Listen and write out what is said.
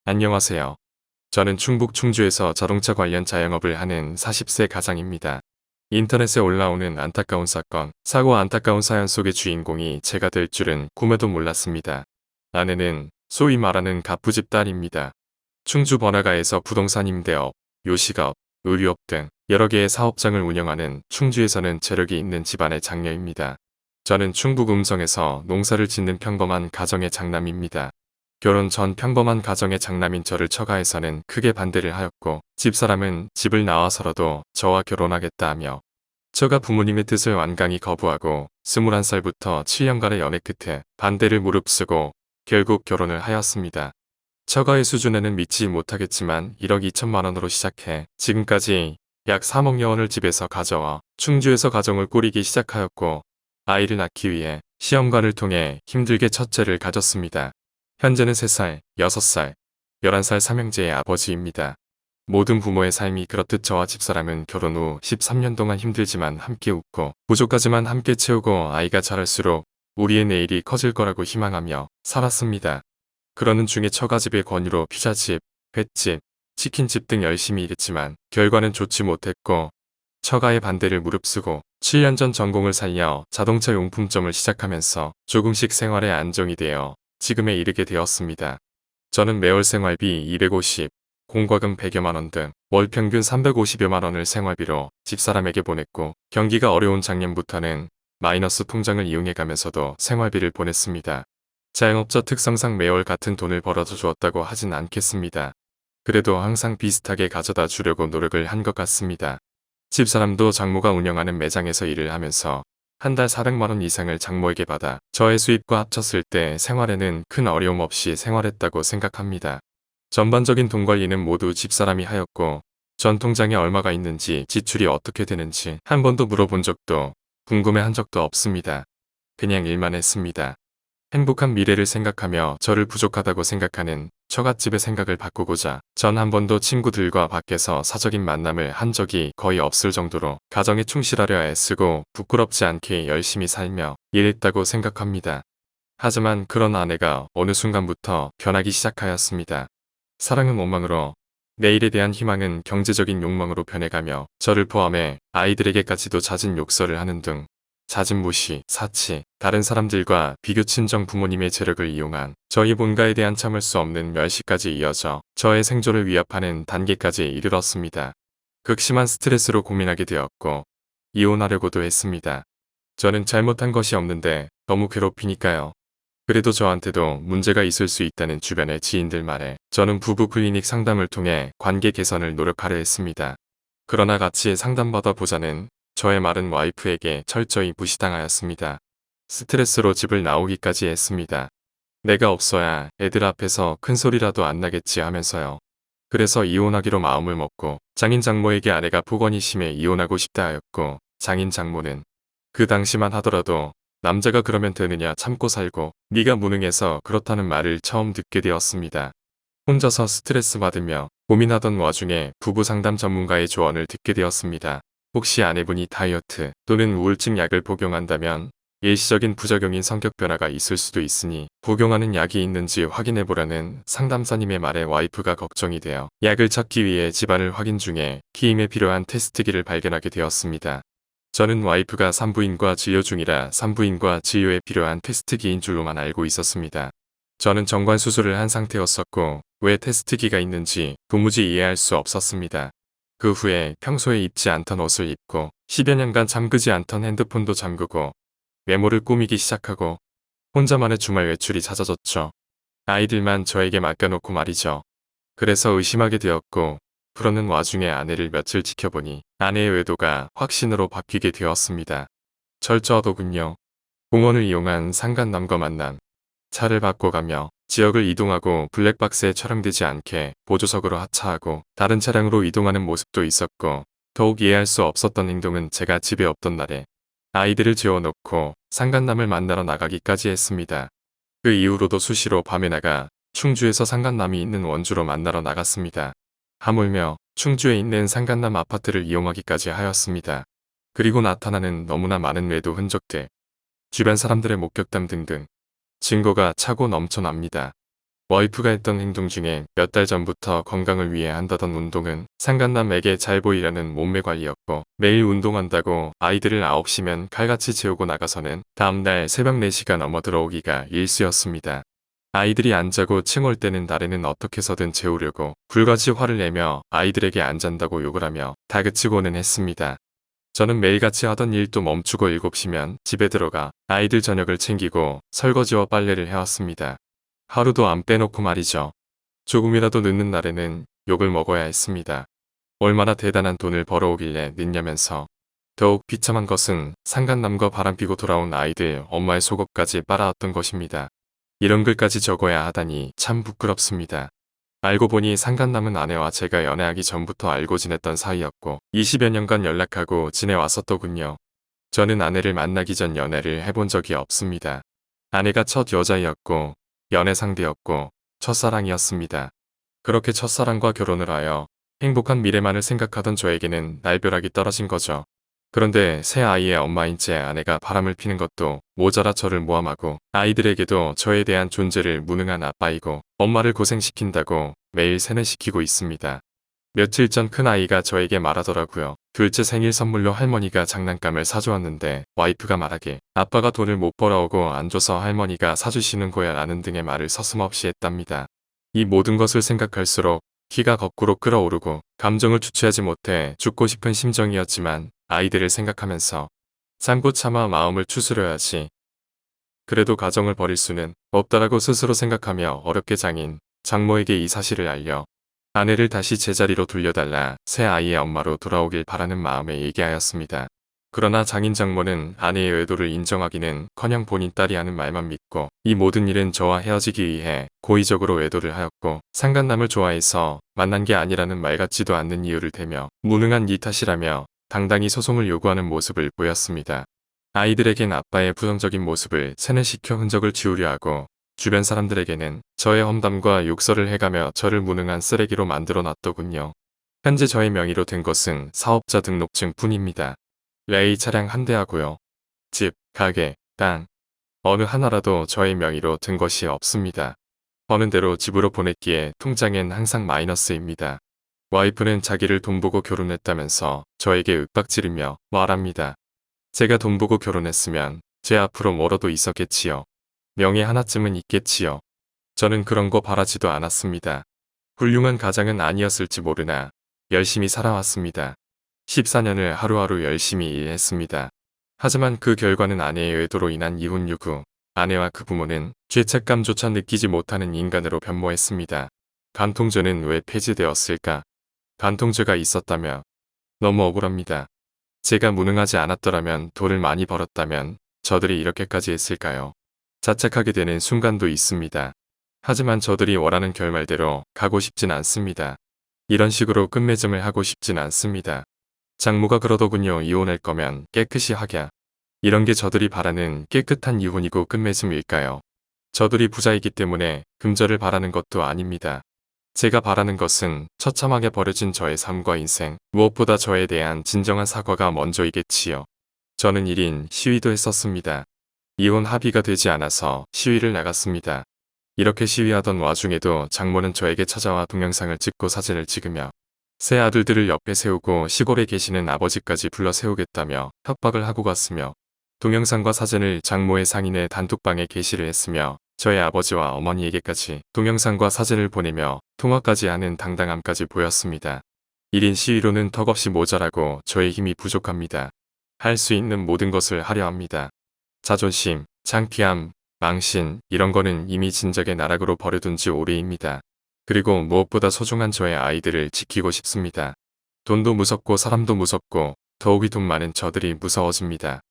안녕하세요. 저는 충북 충주에서 자동차 관련 자영업을 하는 40세 가장입니다. 인터넷에 올라오는 안타까운 사건, 사고 안타까운 사연 속의 주인공이 제가 될 줄은 꿈에도 몰랐습니다. 아내는 소위 말하는 갑부집 딸입니다. 충주 번화가에서 부동산 임대업, 요식업, 의류업 등 여러 개의 사업장을 운영하는 충주에서는 재력이 있는 집안의 장녀입니다. 저는 충북 음성에서 농사를 짓는 평범한 가정의 장남입니다. 결혼 전 평범한 가정의 장남인 저를 처가에서는 크게 반대를 하였고 집사람은 집을 나와서라도 저와 결혼하겠다 하며 처가 부모님의 뜻을 완강히 거부하고 21살부터 7년간의 연애 끝에 반대를 무릅쓰고 결국 결혼을 하였습니다. 처가의 수준에는 미치지 못하겠지만 1억 2천만 원으로 시작해 지금까지 약 3억여 원을 집에서 가져와 충주에서 가정을 꾸리기 시작하였고 아이를 낳기 위해 시험관을 통해 힘들게 첫째를 가졌습니다. 현재는 3살, 6살, 11살 삼형제의 아버지입니다. 모든 부모의 삶이 그렇듯 저와 집사람은 결혼 후 13년 동안 힘들지만 함께 웃고 부족하지만 함께 채우고 아이가 자랄수록 우리의 내일이 커질 거라고 희망하며 살았습니다. 그러는 중에 처가집의 권유로 피자집, 횟집, 치킨집 등 열심히 일했지만 결과는 좋지 못했고 처가의 반대를 무릅쓰고 7년 전 전공을 살려 자동차 용품점을 시작하면서 조금씩 생활에 안정이 되어 지금에 이르게 되었습니다. 저는 매월 생활비 250, 공과금 100여만 원 등 월 평균 350여만 원을 생활비로 집사람에게 보냈고 경기가 어려운 작년부터는 마이너스 통장을 이용해가면서도 생활비를 보냈습니다. 자영업자 특성상 매월 같은 돈을 벌어다 주었다고 하진 않겠습니다. 그래도 항상 비슷하게 가져다 주려고 노력을 한 것 같습니다. 집사람도 장모가 운영하는 매장에서 일을 하면서 한 달 400만 원 이상을 장모에게 받아 저의 수입과 합쳤을 때 생활에는 큰 어려움 없이 생활했다고 생각합니다. 전반적인 돈 관리는 모두 집사람이 하였고 전 통장에 얼마가 있는지 지출이 어떻게 되는지 한 번도 물어본 적도 궁금해한 적도 없습니다. 그냥 일만 했습니다. 행복한 미래를 생각하며 저를 부족하다고 생각하는 처갓집의 생각을 바꾸고자 전 한 번도 친구들과 밖에서 사적인 만남을 한 적이 거의 없을 정도로 가정에 충실하려 애쓰고 부끄럽지 않게 열심히 살며 일했다고 생각합니다. 하지만 그런 아내가 어느 순간부터 변하기 시작하였습니다. 사랑은 원망으로, 내일에 대한 희망은 경제적인 욕망으로 변해가며 저를 포함해 아이들에게까지도 잦은 욕설을 하는 등 잦은 무시, 사치, 다른 사람들과 비교 친정 부모님의 재력을 이용한 저희 본가에 대한 참을 수 없는 멸시까지 이어져 저의 생존을 위협하는 단계까지 이르렀습니다. 극심한 스트레스로 고민하게 되었고 이혼하려고도 했습니다. 저는 잘못한 것이 없는데 너무 괴롭히니까요. 그래도 저한테도 문제가 있을 수 있다는 주변의 지인들 말에 저는 부부 클리닉 상담을 통해 관계 개선을 노력하려 했습니다. 그러나 같이 상담받아 보자는 저의 말은 와이프에게 철저히 무시당하였습니다. 스트레스로 집을 나오기까지 했습니다. 내가 없어야 애들 앞에서 큰 소리라도 안 나겠지 하면서요. 그래서 이혼하기로 마음을 먹고 장인 장모에게 아내가 폭언이 심해 이혼하고 싶다 하였고 장인 장모는 그 당시만 하더라도 남자가 그러면 되느냐 참고 살고 네가 무능해서 그렇다는 말을 처음 듣게 되었습니다. 혼자서 스트레스 받으며 고민하던 와중에 부부 상담 전문가의 조언을 듣게 되었습니다. 혹시 아내분이 다이어트 또는 우울증 약을 복용한다면 일시적인 부작용인 성격 변화가 있을 수도 있으니 복용하는 약이 있는지 확인해보라는 상담사님의 말에 와이프가 걱정이 되어 약을 찾기 위해 집안을 확인 중에 기임에 필요한 테스트기를 발견하게 되었습니다. 저는 와이프가 산부인과 진료 중이라 산부인과 진료에 필요한 테스트기인 줄로만 알고 있었습니다. 저는 정관 수술을 한 상태였었고 왜 테스트기가 있는지 도무지 이해할 수 없었습니다. 그 후에 평소에 입지 않던 옷을 입고 10여 년간 잠그지 않던 핸드폰도 잠그고 메모를 꾸미기 시작하고 혼자만의 주말 외출이 잦아졌죠. 아이들만 저에게 맡겨놓고 말이죠. 그래서 의심하게 되었고 그러는 와중에 아내를 며칠 지켜보니 아내의 외도가 확신으로 바뀌게 되었습니다. 철저하더군요. 공원을 이용한 상간남과 만남, 차를 바꿔가며 지역을 이동하고 블랙박스에 촬영되지 않게 보조석으로 하차하고 다른 차량으로 이동하는 모습도 있었고 더욱 이해할 수 없었던 행동은 제가 집에 없던 날에 아이들을 재워놓고 상간남을 만나러 나가기까지 했습니다. 그 이후로도 수시로 밤에 나가 충주에서 상간남이 있는 원주로 만나러 나갔습니다. 하물며 충주에 있는 상간남 아파트를 이용하기까지 하였습니다. 그리고 나타나는 너무나 많은 외도 흔적들, 주변 사람들의 목격담 등등 증거가 차고 넘쳐납니다. 와이프가 했던 행동 중에 몇 달 전부터 건강을 위해 한다던 운동은 상간남에게 잘 보이려는 몸매 관리였고, 매일 운동한다고 아이들을 9시면 칼같이 재우고 나가서는 다음날 새벽 4시가 넘어 들어오기가 일쑤였습니다. 아이들이 안 자고 층올 때는 날에는 어떻게 해서든 재우려고 불같이 화를 내며 아이들에게 안 잔다고 욕을 하며 다그치고는 했습니다. 저는 매일같이 하던 일도 멈추고 7시면 집에 들어가 아이들 저녁을 챙기고 설거지와 빨래를 해왔습니다. 하루도 안 빼놓고 말이죠. 조금이라도 늦는 날에는 욕을 먹어야 했습니다. 얼마나 대단한 돈을 벌어오길래 늦냐면서. 더욱 비참한 것은 상간남과 바람피고 돌아온 아이들 엄마의 속옷까지 빨아왔던 것입니다. 이런 글까지 적어야 하다니 참 부끄럽습니다. 알고 보니 상간남은 아내와 제가 연애하기 전부터 알고 지냈던 사이였고 20여 년간 연락하고 지내왔었더군요. 저는 아내를 만나기 전 연애를 해본 적이 없습니다. 아내가 첫 여자이었고 연애 상대였고 첫사랑이었습니다. 그렇게 첫사랑과 결혼을 하여 행복한 미래만을 생각하던 저에게는 날벼락이 떨어진 거죠. 그런데 새 아이의 엄마인 제 아내가 바람을 피는 것도 모자라 저를 모함하고 아이들에게도 저에 대한 존재를 무능한 아빠이고 엄마를 고생시킨다고 매일 세뇌시키고 있습니다. 며칠 전 큰아이가 저에게 말하더라고요. 둘째 생일 선물로 할머니가 장난감을 사주었는데 와이프가 말하길 아빠가 돈을 못 벌어오고 안 줘서 할머니가 사주시는 거야 라는 등의 말을 서슴없이 했답니다. 이 모든 것을 생각할수록 키가 거꾸로 끓어오르고 감정을 주체하지 못해 죽고 싶은 심정이었지만 아이들을 생각하면서 참고 참아 마음을 추스려야지. 그래도 가정을 버릴 수는 없다라고 스스로 생각하며 어렵게 장모에게 이 사실을 알려 아내를 다시 제자리로 돌려달라 새 아이의 엄마로 돌아오길 바라는 마음에 얘기하였습니다. 그러나 장모는 아내의 의도를 인정하기는커녕 본인 딸이 하는 말만 믿고 이 모든 일은 저와 헤어지기 위해 고의적으로 외도를 하였고 상간남을 좋아해서 만난 게 아니라는 말 같지도 않는 이유를 대며 무능한 네 탓이라며 당당히 소송을 요구하는 모습을 보였습니다. 아이들에겐 아빠의 부정적인 모습을 세뇌시켜 흔적을 지우려 하고 주변 사람들에게는 저의 험담과 욕설을 해가며 저를 무능한 쓰레기로 만들어 놨더군요. 현재 저의 명의로 된 것은 사업자 등록증 뿐입니다. 레이 차량 1대하고요. 집, 가게, 땅 어느 하나라도 저의 명의로 든 것이 없습니다. 버는 대로 집으로 보냈기에 통장엔 항상 마이너스입니다. 와이프는 자기를 돈 보고 결혼했다면서 저에게 윽박지르며 말합니다. 제가 돈 보고 결혼했으면 제 앞으로 멀어도 있었겠지요. 명예 하나쯤은 있겠지요. 저는 그런 거 바라지도 않았습니다. 훌륭한 가장은 아니었을지 모르나 열심히 살아왔습니다. 14년을 하루하루 열심히 일했습니다. 하지만 그 결과는 아내의 의도로 인한 이혼 요구, 아내와 그 부모는 죄책감조차 느끼지 못하는 인간으로 변모했습니다. 간통죄는 왜 폐지되었을까? 간통죄가 있었다며 너무 억울합니다. 제가 무능하지 않았더라면 돈을 많이 벌었다면 저들이 이렇게까지 했을까요? 자책하게 되는 순간도 있습니다. 하지만 저들이 원하는 결말대로 가고 싶진 않습니다. 이런 식으로 끝맺음을 하고 싶진 않습니다. 장모가 그러더군요. 이혼할 거면 깨끗이 하랴. 이런 게 저들이 바라는 깨끗한 이혼이고 끝맺음일까요? 저들이 부자이기 때문에 금절을 바라는 것도 아닙니다. 제가 바라는 것은 처참하게 버려진 저의 삶과 인생, 무엇보다 저에 대한 진정한 사과가 먼저이겠지요. 저는 1인 시위도 했었습니다. 이혼 합의가 되지 않아서 시위를 나갔습니다. 이렇게 시위하던 와중에도 장모는 저에게 찾아와 동영상을 찍고 사진을 찍으며 새 아들들을 옆에 세우고 시골에 계시는 아버지까지 불러 세우겠다며 협박을 하고 갔으며 동영상과 사진을 장모의 상인의 단톡방에 게시를 했으며 저의 아버지와 어머니에게까지 동영상과 사진을 보내며 통화까지 하는 당당함까지 보였습니다. 1인 시위로는 턱없이 모자라고 저의 힘이 부족합니다. 할 수 있는 모든 것을 하려 합니다. 자존심, 창피함, 망신 이런 거는 이미 진작에 나락으로 버려둔 지 오래입니다. 그리고 무엇보다 소중한 저의 아이들을 지키고 싶습니다. 돈도 무섭고 사람도 무섭고 더욱이 돈 많은 저들이 무서워집니다.